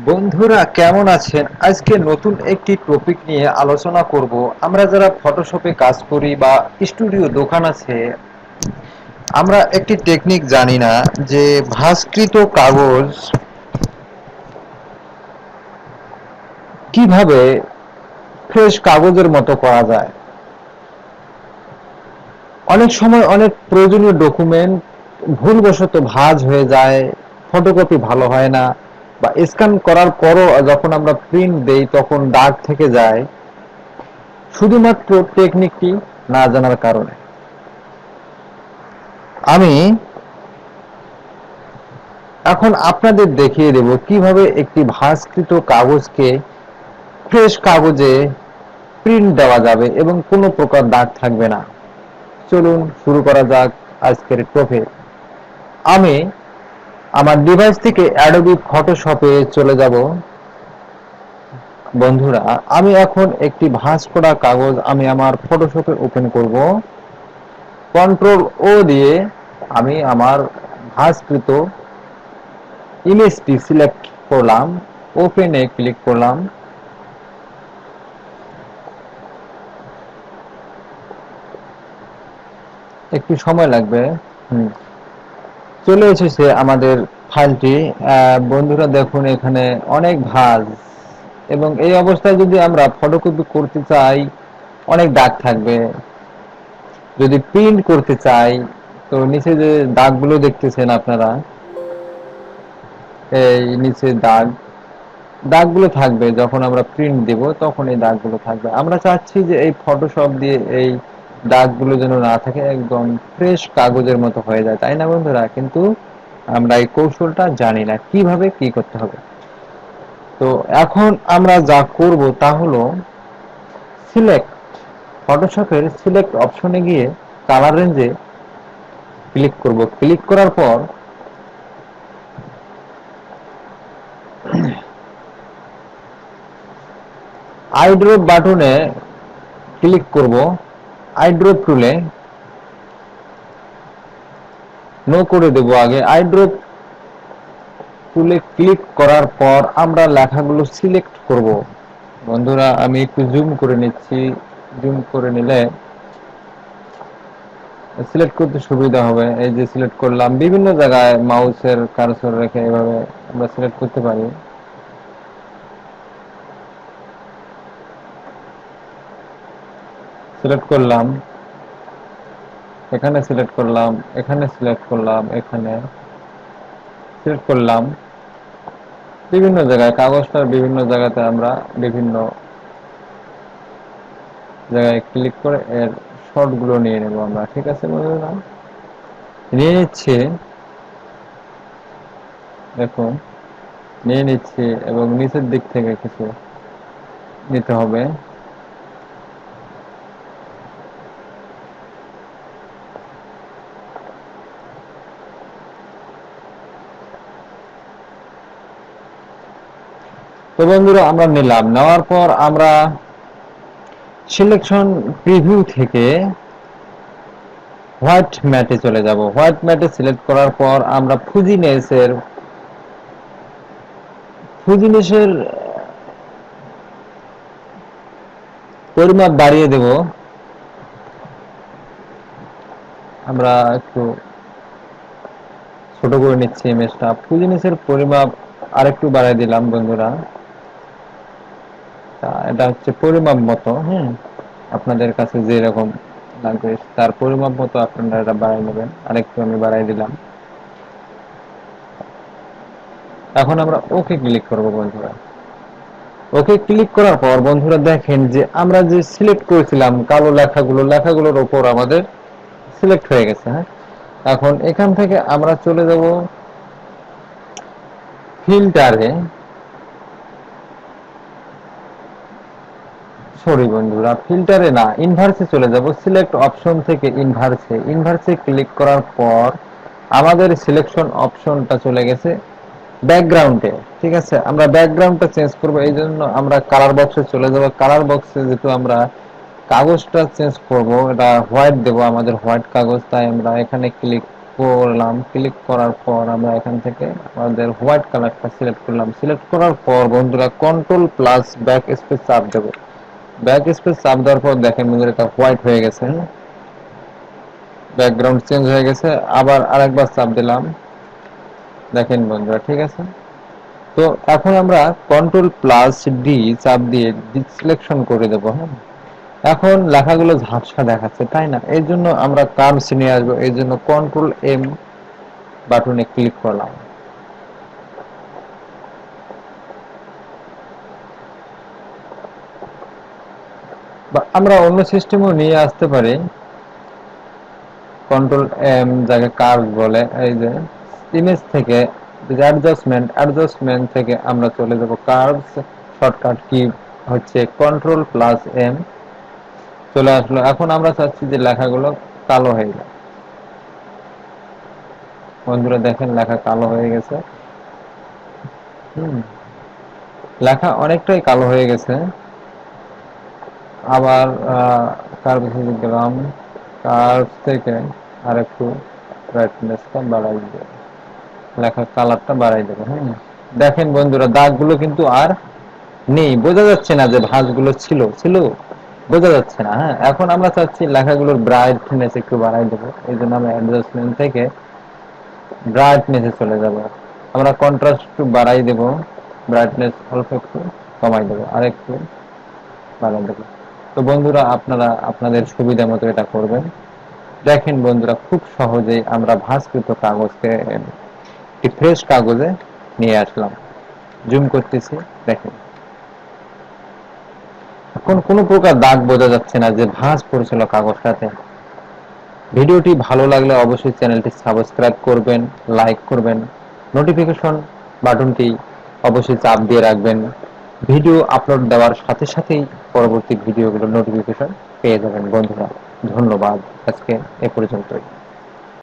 বন্ধুরা কেমন আছেন? আজকে নতুন একটি টপিক নিয়ে আলোচনা করব। আমরা যারা ফটোশপে কাজ করি বা স্টুডিও দোকান আছে, আমরা একটি টেকনিক জানি না যে ভাঁজকৃত কাগজ কিভাবে ফ্রেশ কাগজের মতো করা যায়। অনেক সময় অনেক প্রয়োজনীয় ডকুমেন্ট ভুলবশত ভাঁজ হয়ে যায়, ফটোকপি ভালো হয় না, বা স্ক্যান করার পরও যখন আমরা প্রিন্ট দেই তখন দাগ থেকে যায়, শুধুমাত্র টেকনিকটি না জানার কারণে। আমি এখন আপনাদের দেখিয়ে দেব কিভাবে একটি ভাঁজকৃত কাগজকে ফ্রেশ কাগজে প্রিন্ট দেওয়া যাবে এবং কোনো প্রকার দাগ থাকবে না। চলুন শুরু করা যাক আজকের টপিক। আমি আমার ডিভাইস থেকে অ্যাডোবি ফটোশপে চলে যাব। বন্ধুরা, আমি এখন একটি ভাঁজ করা কাগজ আমি আমার ফটোশপে ওপেন করব। কন্ট্রোল ও দিয়ে আমি আমার ভাঁজকৃত ইমেজটি সিলেক্ট করলাম, ওপেনে ক্লিক করলাম। একটু সময় লাগবে। চলে এসেছে আমাদের ফাইলটি। বন্ধুরা দেখুন, এখানে অনেক ভাঁজ, এবং এই অবস্থায় যদি আমরা ফটোকপি করতে চাই অনেক দাগ থাকবে। যদি প্রিন্ট করতে চাই তো নিচে যে দাগগুলো দেখতেছেন আপনারা, এই নিচে দাগগুলো থাকবে। যখন আমরা প্রিন্ট দেব তখন এই দাগগুলো থাকবে। আমরা চাচ্ছি যে এই ফটোশপ দিয়ে এই দাগগুলো যেন না থাকে, একদম ফ্রেশ কাগজের মতো হয়ে যায়, তাই না বন্ধুরা? কিন্তু আমরা এই কৌশলটা জানি না কিভাবে কি করতে হবে। তো এখন আমরা যা করব তা হলো সিলেক্ট, ফটোশপের সিলেক্ট অপশনে গিয়ে কালার রেঞ্জে ক্লিক করব। ক্লিক করার পর আই ড্রপ বাটনে ক্লিক করব। আই ড্রপ টুলে নো করে দেব আগে। আই ড্রপ টুলে ক্লিক করার পর আমরা লেখাগুলো সিলেক্ট করব। বন্ধুরা, আমি একটু জুম করে নিচ্ছি। জুম করে নিলে সিলেক্ট করতে সুবিধা হবে। এই যে সিলেক্ট করলাম, বিভিন্ন জায়গায় মাউসের কার্সর রেখে এভাবে আমরা সিলেক্ট করতে পারি। সিলেক্ট করলাম, এখানে সিলেক্ট করলাম, এখানে সিলেক্ট করলাম, এখানে সিলেক্ট করলাম। বিভিন্ন জায়গায় কাগজটার বিভিন্ন জায়গাতে আমরা বিভিন্ন জায়গায় ক্লিক করে এর শর্ট গুলো নিয়ে নেব আমরা। ঠিক আছে বন্ধুরা, নিয়ে নিচ্ছি। দেখুন, নিয়ে নিচ্ছি এবং নিচের দিক থেকে কিছু নিতে হবে। তো বন্ধুরা, আমরা নিলাম। নেওয়ার পর আমরা সিলেকশন প্রিভিউ থেকে হোয়াইট ম্যাটে চলে যাব। হোয়াইট ম্যাটে সিলেক্ট করার পর আমরা ফুজিনেসের পরিমাপ বাড়িয়ে দেব। আমরা একটু ছোট করে নিচ্ছি ইমেজটা। ফুজিনেসের পরিমাপ আরেকটু বাড়িয়ে দিলাম বন্ধুরা। এটা হচ্ছে পরিমাপ মতো। আপনাদের কাছে যেরকম লাগবে তার পরিমাপ মতো আপনারা এটা বাড়াই নেবেন। আরেকটু আমি বাড়াই দিলাম। এখন আমরা ওকে ক্লিক করব বন্ধুরা। ওকে ক্লিক করার পর বন্ধুরা দেখেন যে আমরা যে সিলেক্ট করেছিলাম কালো লেখাগুলোর উপর আমাদের সিলেক্ট হয়ে গেছে। এখন এখান থেকে আমরা চলে যাব ফিল্টারে। সরি বন্ধুরা, ফিল্টারে না, ইনভার্সে চলে যাব। সিলেক্ট অপশন থেকে ইনভার্সে ক্লিক করার পর আমাদের সিলেকশন অপশনটা চলে গেছে ব্যাকগ্রাউন্ডে। ঠিক আছে, আমরা ব্যাকগ্রাউন্ডটা চেঞ্জ করব। এই জন্য আমরা কালার বক্সে চলে যাব। কালার বক্সে যেহেতু আমরা কাগজটা চেঞ্জ করব, এটা হোয়াইট দেব, আমাদের হোয়াইট কাগজ, তাই আমরা এখানে ক্লিক করলাম, ক্লিক করার পর আমরা এখান থেকে আমাদের হোয়াইট কালারটা সিলেক্ট করলাম। সিলেক্ট করার পর বন্ধুরা কন্ট্রোল প্লাস ব্যাক স্পেস চাপ দেব। ব্যাক স্পেস চাপ দেওয়ার পর দেখেন বন্ধুরা এটা হোয়াইট হয়ে গেছে, ব্যাকগ্রাউন্ড চেঞ্জ হয়ে গেছে। আবার আরেকবার চাপ দিলাম, দেখেন বন্ধুরা ঠিক আছে। তো এখন আমরা কন্ট্রোল প্লাস ডি চাপ দিয়ে সিলেকশন করে দেবো। হ্যাঁ, এখন লেখাগুলো ঝাপসা দেখাচ্ছে, তাই না? এই জন্য আমরা কার্ভস নিয়ে আসবো। এই জন্য কন্ট্রোল এম বাটনে ক্লিক করলাম। বা আমরা অন্য সিস্টেমও নিয়ে আসতে পারি। কন্ট্রোল এম যাকে কার্ভ বলে, এই যে ইমেজ থেকে অ্যাডজাস্টমেন্ট থেকে আমরা চলে যাব কার্ভস। শর্টকাট কি হচ্ছে কন্ট্রোল প্লাস এম। চলে আসলো। এখন আমরা চাচ্ছি যে লেখাগুলো কালো হয়ে যায়। বন্ধুরা দেখেন লেখা কালো হয়ে গেছে। হুম, লেখা অনেকটাই কালো হয়ে গেছে। আবার কার্ভ গেলাম, কার্ভ থেকে আর একটু ব্রাইটনেসটা বাড়াই দেব, লেখার কালারটা বাড়াই দেবো। হ্যাঁ, দেখেন বন্ধুরা দাগগুলো কিন্তু আর নেই, বোঝা যাচ্ছে না যে ভাঁজগুলো ছিল ছিল, বোঝা যাচ্ছে না। হ্যাঁ, এখন আমরা চাচ্ছি লেখাগুলোর ব্রাইটনেস একটু বাড়াই দেবো। এই জন্য আমরা অ্যাডজাস্টমেন্ট থেকে ব্রাইটনেসে চলে যাব। আমরা কন্ট্রাস্ট একটু বাড়াই দেব, ব্রাইটনেস অল্প একটু কমাই দেবো, আর একটু বাড়াই দেবো। তো বন্ধুরা আপনারা আপনাদের সুবিধা মতো এটা করবেন। দেখেন বন্ধুরা খুব সহজেই আমরা ভাঁজকৃত কাগজকে একটি ফ্রেশ কাগজে নিয়ে আসলাম। জুম করতেছি, দেখেন এখন কোনো প্রকার দাগ বোঝা যাচ্ছে না যে ভাঁজ পড়েছিল কাগজটাতে। ভিডিওটি ভালো লাগলে অবশ্যই চ্যানেলটি সাবস্ক্রাইব করবেন, লাইক করবেন, নোটিফিকেশন বাটনটি অবশ্যই চাপ দিয়ে রাখবেন। ভিডিও আপলোড দেওয়ার সাথে সাথেই পরবর্তী ভিডিওগুলোর নোটিফিকেশন পেয়ে যাবেন বন্ধুরা। ধন্যবাদ, আজকে এ পর্যন্তই।